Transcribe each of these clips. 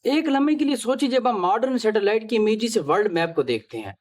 ایک لمحے کے لیے سوچی، جب ہم ماڈرن سیٹلائٹ کی امیجی سے ورلڈ میپ کو دیکھتے ہیں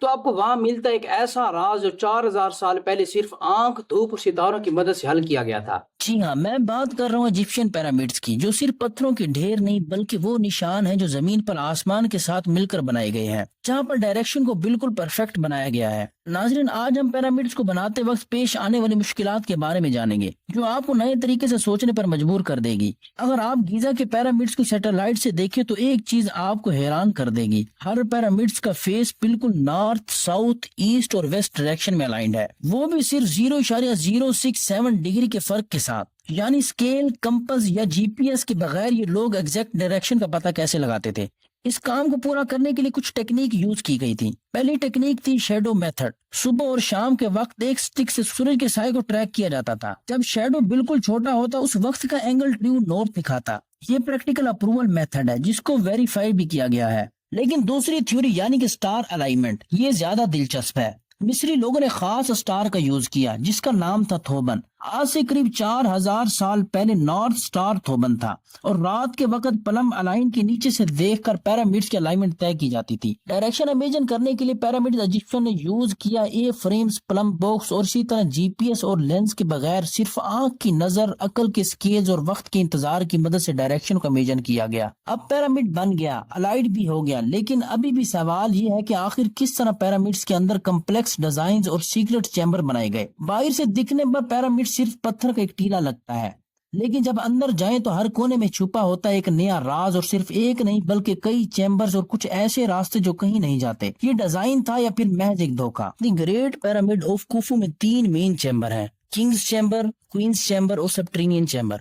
تو آپ کو وہاں ملتا ہے ایک ایسا راز جو 4000 سال پہلے صرف آنکھ، دھوپ اور ستاروں کی مدد سے حل کیا گیا تھا۔ جی ہاں، میں بات کر رہا ہوں ایجپشین پیرامڈز کی، جو صرف پتھروں کے ڈھیر نہیں بلکہ وہ نشان ہیں جو زمین پر آسمان کے ساتھ مل کر بنائے گئے ہیں، جہاں پر ڈائریکشن کو بالکل پرفیکٹ بنایا گیا ہے۔ ناظرین، آج ہم پیرامڈز کو بناتے وقت پیش آنے والی مشکلات کے بارے میں جانیں گے، جو آپ کو نئے طریقے سے سوچنے پر مجبور کر دے گی۔ اگر آپ گیزا کے پیرامڈز کو سیٹلائٹ سے دیکھیں تو ایک چیز آپ کو حیران کر دے گی، ہر پیرامڈز کا فیس بالکل نارتھ، ساؤتھ، ایسٹ اور ویسٹ ڈائریکشن میں الائنڈ ہے، وہ بھی صرف 0.067 ڈگری کے فرق کے ساتھ۔ یعنی اسکیل، کمپس یا جی پی ایس کے بغیر یہ لوگ ایگزیکٹ ڈائریکشن کا پتہ کیسے لگاتے تھے؟ اس کام کو پورا کرنے کے لیے کچھ ٹیکنیک یوز کی گئی تھی۔ پہلی ٹیکنیک تھی شیڈو میتھڈ۔ صبح اور شام کے وقت ایک سٹک سے سورج کے سائے کو ٹریک کیا جاتا تھا۔ جب شیڈو بالکل چھوٹا ہوتا اس وقت کا اینگل ڈیو نارتھ دکھاتا۔ یہ پریکٹیکل اپروول میتھڈ ہے جس کو ویریفائی بھی کیا گیا ہے۔ لیکن دوسری تھیوری یعنی کہ سٹار الائنمنٹ، یہ زیادہ دلچسپ ہے۔ مصری لوگوں نے خاص سٹار کا یوز کیا جس کا نام تھا تھوبن۔ آج سے قریب 4000 سال پہلے نارتھ سٹار تھوبن تھا، اور رات کے وقت پلم الائن کے نیچے سے دیکھ کر پیرامڈز کی الائنمنٹ طے کی جاتی تھی۔ ڈائریکشن امیجن کرنے کے لیے پیرامڈز ایجپشن نے یوز کیا اے فریمز، پلم باکس اور اسی طرح جی پی ایس اور لینس کے بغیر صرف آنکھ کی نظر، عقل کے سکیلز اور وقت کے انتظار کی مدد سے ڈائریکشن کو امیجن کیا گیا۔ اب پیرامڈ بن گیا، الائڈ بھی ہو گیا، لیکن ابھی بھی سوال یہ ہے کہ آخر کس طرح پیرامڈز کے اندر کمپلیکس ڈیزائنز اور سیکرٹ چیمبر بنائے گئے۔ باہر سے دکھنے پر پیرامڈ صرف پتھر کا ایک ٹیلا لگتا ہے، لیکن جب اندر جائیں تو ہر کونے میں چھپا ہوتا ہے ایک نیا راز، اور صرف ایک نہیں بلکہ کئی چیمبرز اور کچھ ایسے راستے جو کہیں نہیں جاتے۔ یہ ڈیزائن تھا یا پھر محض ایک دھوکہ؟ دی گریٹ پیرامڈ آف کوفو میں 3 مین چیمبر ہیں: کنگز چیمبر، کوئنز چیمبر اور سبٹرینین چیمبر،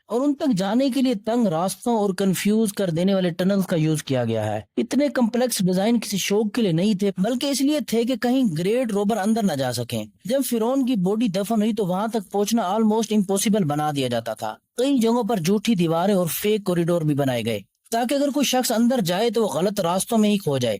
اور ان تک جانے کے لیے تنگ راستوں اور کنفیوز کر دینے والے ٹنل کا یوز کیا گیا ہے۔ اتنے کمپلیکس ڈیزائن کسی شوق کے لیے نہیں تھے، بلکہ اس لیے تھے کہ کہیں گریٹ روبر اندر نہ جا سکیں۔ جب فرعون کی باڈی دفن ہوئی تو وہاں تک پہنچنا آلموسٹ امپوسیبل بنا دیا جاتا تھا۔ کئی جگہوں پر جھوٹی دیواریں اور فیک کوریڈور بھی بنائے گئے تاکہ اگر کوئی شخص اندر جائے تو وہ غلط راستوں میں ہی کھو جائے۔